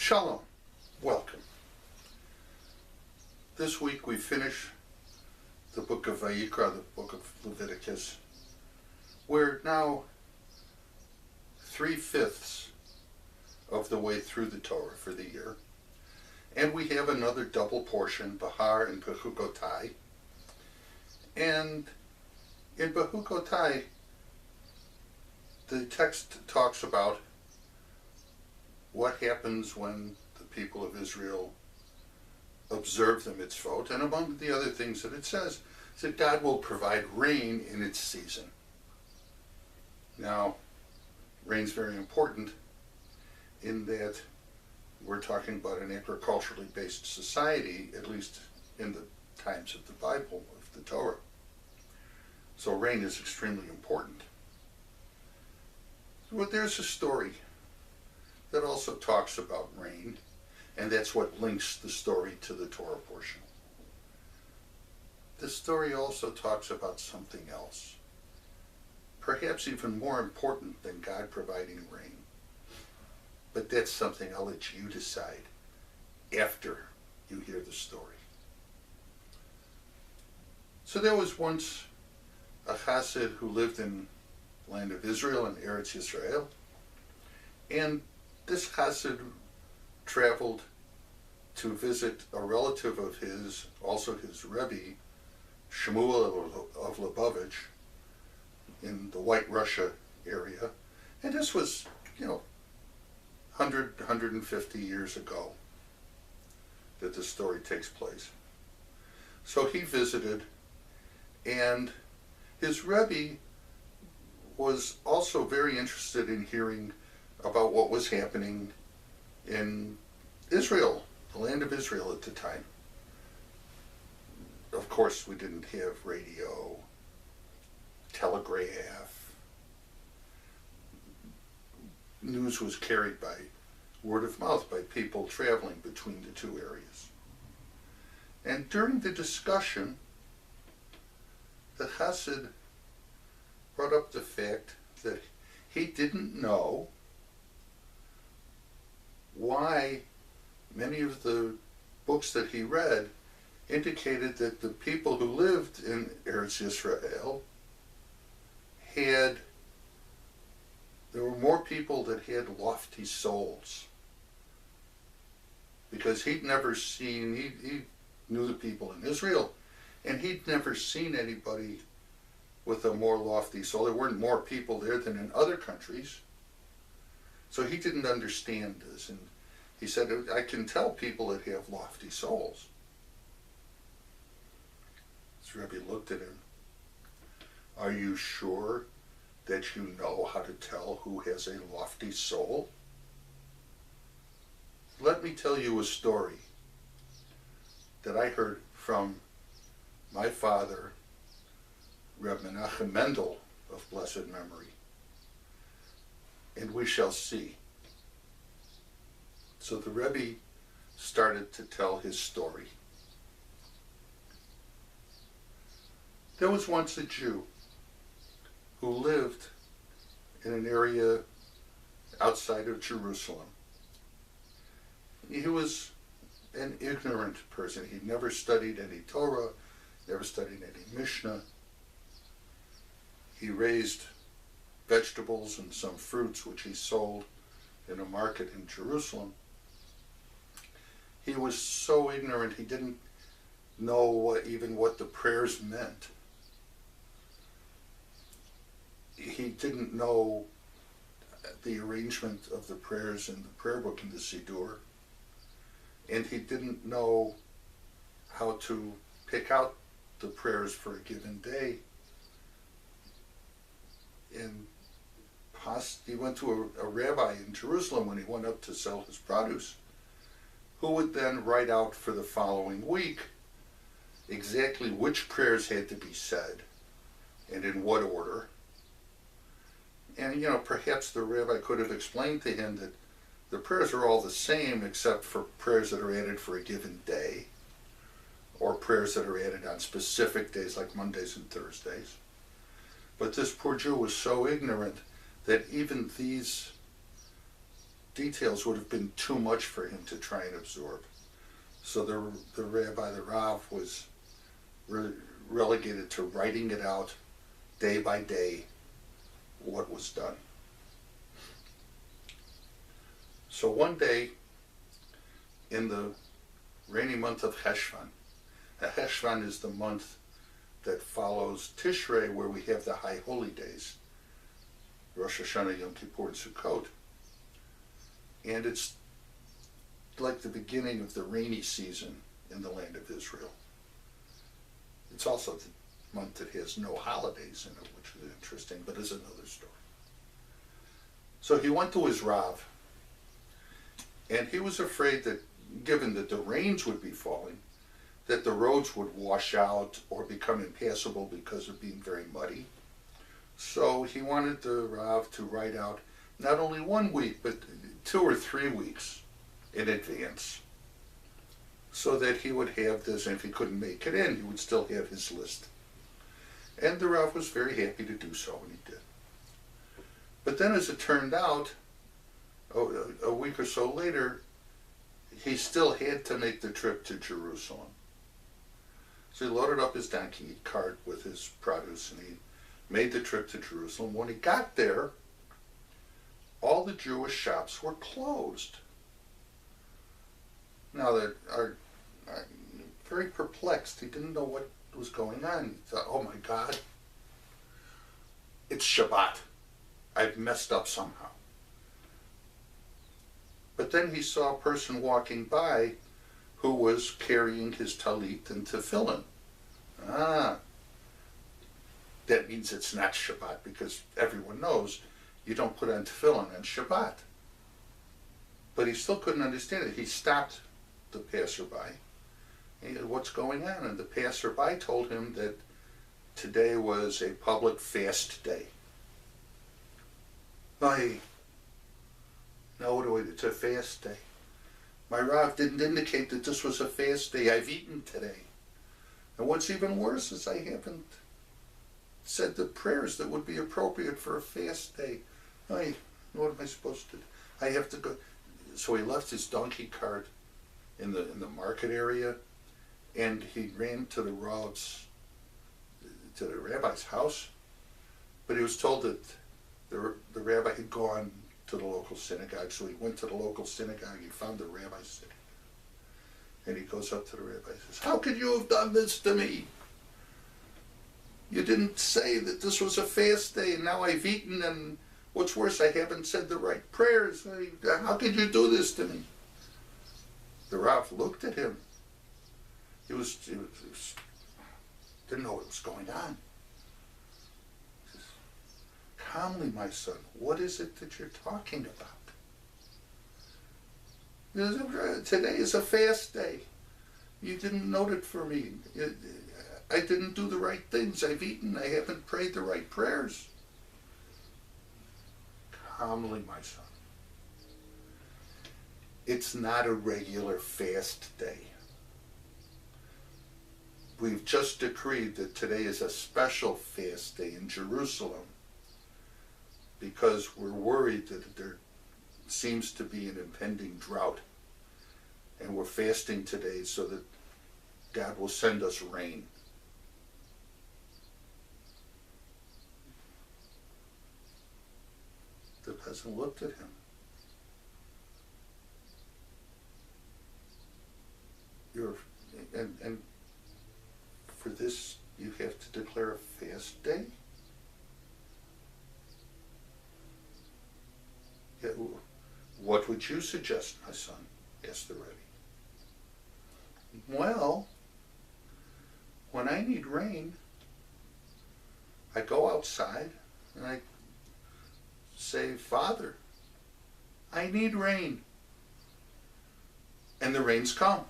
Shalom, welcome. This week we finish the book of Vayikra, the book of Leviticus. We're now 3/5 of the way through the Torah for the year. And we have another double portion, Behar and Bechukotay. And in Bechukotay, the text talks about what happens when the people of Israel observe the mitzvot, and among the other things that it says is that God will provide rain in its season. Now, rain's very important in that we're talking about an agriculturally based society, at least in the times of the Bible, of the Torah. So rain is extremely important. Well, there's a story that also talks about rain, and that's what links the story to the Torah portion. The story also talks about something else, perhaps even more important than God providing rain. But that's something I'll let you decide after you hear the story. So there was once a chassid who lived in the land of Israel, in Eretz Yisrael, and this chassid traveled to visit a relative of his, also his Rebbe, Shmuel of Lubavitch, in the White Russia area. And this was, 150 years ago that the story takes place. So he visited, and his Rebbe was also very interested in hearing about what was happening in Israel, the land of Israel at the time. Of course, we didn't have radio, telegraph. News was carried by word of mouth, by people traveling between the two areas. And during the discussion, the chassid brought up the fact that he didn't know why many of the books that he read indicated that the people who lived in Eretz Yisrael there were more people that had lofty souls. Because he'd never seen, he knew the people in Israel, and he'd never seen anybody with a more lofty soul. There weren't more people there than in other countries. So he didn't understand this, and he said, I can tell people that have lofty souls. His Rebbe looked at him. Are you sure that you know how to tell who has a lofty soul? Let me tell you a story that I heard from my father, Reb Menachem Mendel of blessed memory. And we shall see. So the Rebbe started to tell his story. There was once a Jew who lived in an area outside of Jerusalem. He was an ignorant person. He'd never studied any Torah, never studied any Mishnah. He raised vegetables and some fruits which he sold in a market in Jerusalem. He was so ignorant he didn't know even what the prayers meant. He didn't know the arrangement of the prayers in the prayer book in the Siddur, and he didn't know how to pick out the prayers for a given day. And he went to a rabbi in Jerusalem when he went up to sell his produce, who would then write out for the following week exactly which prayers had to be said and in what order. And, perhaps the rabbi could have explained to him that the prayers are all the same except for prayers that are added for a given day, or prayers that are added on specific days like Mondays and Thursdays. But this poor Jew was so ignorant that even these details would have been too much for him to try and absorb. So the rabbi, the Rav, was relegated to writing it out day by day, what was done. So one day, in the rainy month of Heshvan, Heshvan is the month that follows Tishrei, where we have the high holy days, Rosh Hashanah, Yom Kippur, and Sukkot. And it's like the beginning of the rainy season in the land of Israel. It's also the month that has no holidays in it, which is interesting, but is another story. So he went to his Rav, and he was afraid that, given that the rains would be falling, that the roads would wash out or become impassable because of being very muddy. So he wanted the Rav to write out not only 1 week, but 2 or 3 weeks in advance, so that he would have this, and if he couldn't make it in, he would still have his list. And the Rav was very happy to do so, and he did. But then, as it turned out, a week or so later, he still had to make the trip to Jerusalem. So he loaded up his donkey cart with his produce, and he made the trip to Jerusalem. When he got there, all the Jewish shops were closed. Now, they are very perplexed. He didn't know what was going on. He thought, oh my God, it's Shabbat. I've messed up somehow. But then he saw a person walking by who was carrying his talit and tefillin. That means it's not Shabbat, because everyone knows you don't put on tefillin on Shabbat. But he still couldn't understand it. He stopped the passerby. He said, what's going on? And the passerby told him that today was a public fast day. No, it's a fast day. My Rav didn't indicate that this was a fast day. I've eaten today. And what's even worse is I haven't said the prayers that would be appropriate for a fast day. What am I supposed to do? I have to go. So he left his donkey cart in the market area, and he ran to the rabbi's house. But he was told that the rabbi had gone to the local synagogue, so he went to the local synagogue. He found the rabbi sitting, and he goes up to the rabbi and says, "How could you have done this to me? You didn't say that this was a fast day, and now I've eaten, and what's worse, I haven't said the right prayers. How could you do this to me?" The Rav looked at him. He didn't know what was going on. He says, "Calmly, my son, what is it that you're talking about? Today is a fast day. You didn't note it for me. I didn't do the right things. I've eaten. I haven't prayed the right prayers." Calmly, my son. It's not a regular fast day. We've just decreed that today is a special fast day in Jerusalem because we're worried that there seems to be an impending drought. And we're fasting today so that God will send us rain. The peasant looked at him. And for this you have to declare a fast day? Yeah, what would you suggest, my son? Asked the Rebbe. Well, when I need rain, I go outside and I say, "Father, I need rain." And the rains come.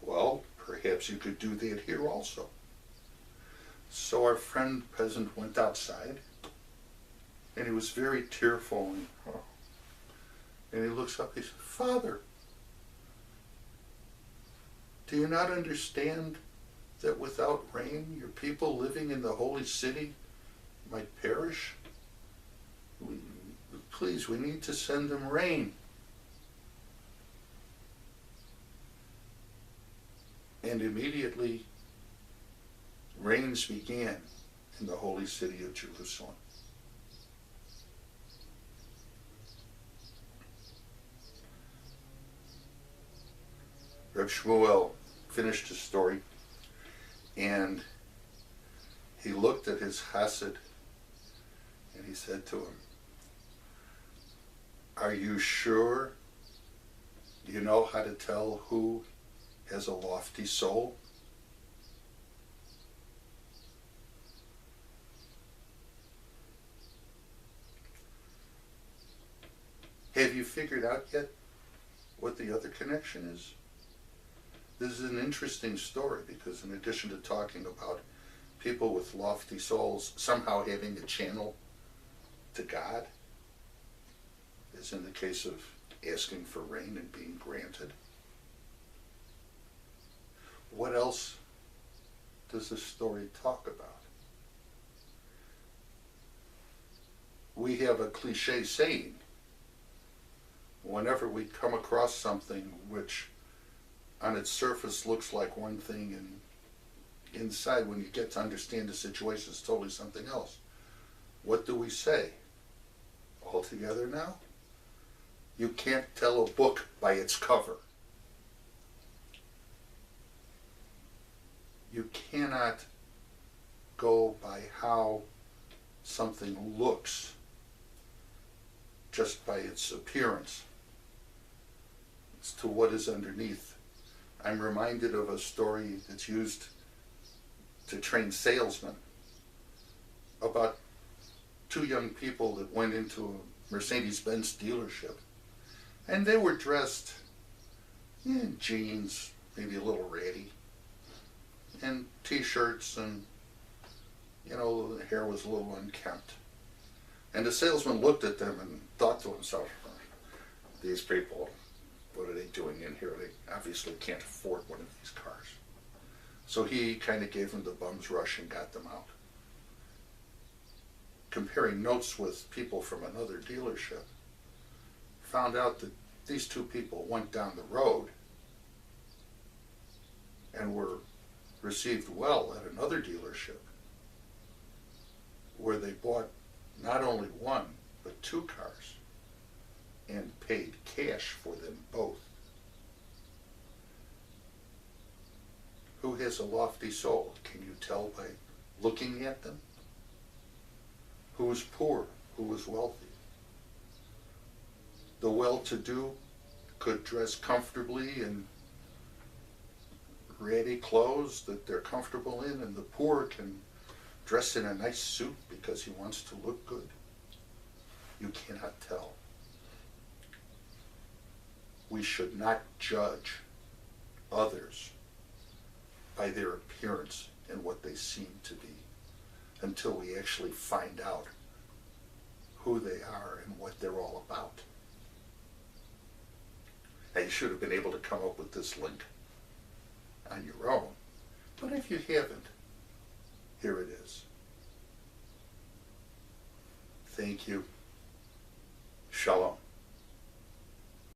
Well, perhaps you could do that here also. So our friend peasant went outside, and he was very tearful, and he looks up, he said, "Father, do you not understand that without rain, your people living in the holy city might perish?" Please, we need to send them rain. And immediately, rains began in the holy city of Jerusalem. Reb Shmuel finished his story, and he looked at his chassid, and he said to him, "Are you sure you know how to tell who has a lofty soul?" Have you figured out yet what the other connection is? This is an interesting story because in addition to talking about people with lofty souls somehow having a channel to God, as in the case of asking for rain and being granted, what else does this story talk about? We have a cliche saying, whenever we come across something which on its surface looks like one thing and inside when you get to understand the situation it's totally something else. What do we say? All together now? You can't tell a book by its cover. You cannot go by how something looks just by its appearance as to what is underneath. I'm reminded of a story that's used to train salesmen about two young people that went into a Mercedes-Benz dealership, and they were dressed in jeans, maybe a little ratty, and t-shirts, and the hair was a little unkempt. And the salesman looked at them and thought to himself, these people, what are they doing in here? They obviously can't afford one of these cars. So he kind of gave them the bum's rush and got them out. Comparing notes with people from another dealership, found out that these two people went down the road and were received well at another dealership where they bought not only one, but two cars and paid cash for them both. Who has a lofty soul? Can you tell by looking at them? Who is poor? Who is wealthy? The well-to-do could dress comfortably in ratty clothes that they're comfortable in, and the poor can dress in a nice suit because he wants to look good. You cannot tell. We should not judge others by their appearance and what they seem to be until we actually find out who they are and what they're all about. Now, you should have been able to come up with this link on your own, but if you haven't, here it is. Thank you. Shalom.